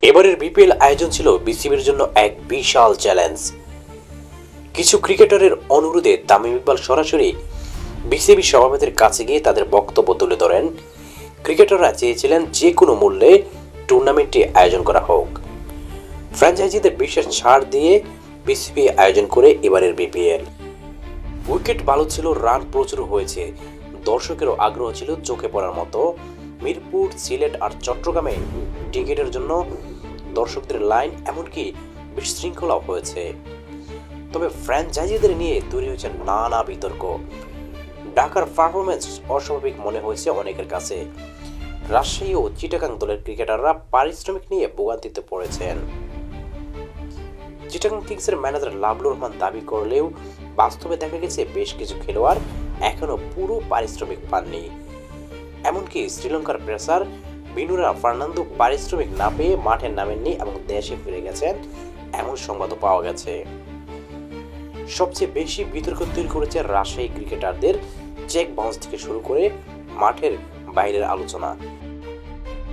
এবারের বিপিএল আয়োজন ছিল বিসিবির জন্য এক বিশাল চ্যালেঞ্জ। কিছু ক্রিকেটারের অনুরোধে তামিম ইকবাল সরাসরি বিসিবি সভাপতির কাছে গিয়ে তাদের বক্তব্য তুলে ধরেন। ক্রিকেটাররা চেয়েছিলেন যে কোনো মূল্যে টুর্নামেন্টটি আয়োজন করা হোক। ফ্র্যাঞ্চাইজিদের বিশেষ ছাড় দিয়ে বিসিবি আয়োজন করে এবারের বিপিএল। উইকেট ভালো ছিল, রান প্রচুর হয়েছে, দর্শকেরও আগ্রহ ছিল চোখে পড়ার মতো। মিরপুর, সিলেট আর চট্টগ্রামে টিকিটের জন্য দর্শকদের লাইন, এমনকি বিশৃঙ্খলাও হয়েছে। তবে ফ্র্যাঞ্চাইজিদের নিয়ে তৈরি হয়েছে নানা বিতর্ক। ঢাকার পারফরমেন্স অস্বাভাবিক মনে হয়েছে অনেকের কাছে। রাজশাহী ও চিটাগাং দলের ক্রিকেটাররা পারিশ্রমিক নিয়ে ভোগান্তিতে পড়েছেন। চিটাগাং কিংসের ম্যানেজার লাবলুর রহমান দাবি করলেও বাস্তবে দেখা গেছে বেশ কিছু খেলোয়াড় এখনো পুরো পারিশ্রমিক পাননি। এমনকি শ্রীলঙ্কার পেসার বিনুরা ফার্নান্দো পারিশ্রমিক না পেয়ে মাঠে নামেননি এবং দেশে ফিরে গেছেন, এমন সংবাদও পাওয়া গেছে। সবচেয়ে বেশি বিতর্ক তৈরি করেছে রাজশাহী ক্রিকেটারদের চেক বাউন্স থেকে শুরু করে মাঠের বাইরের আলোচনা।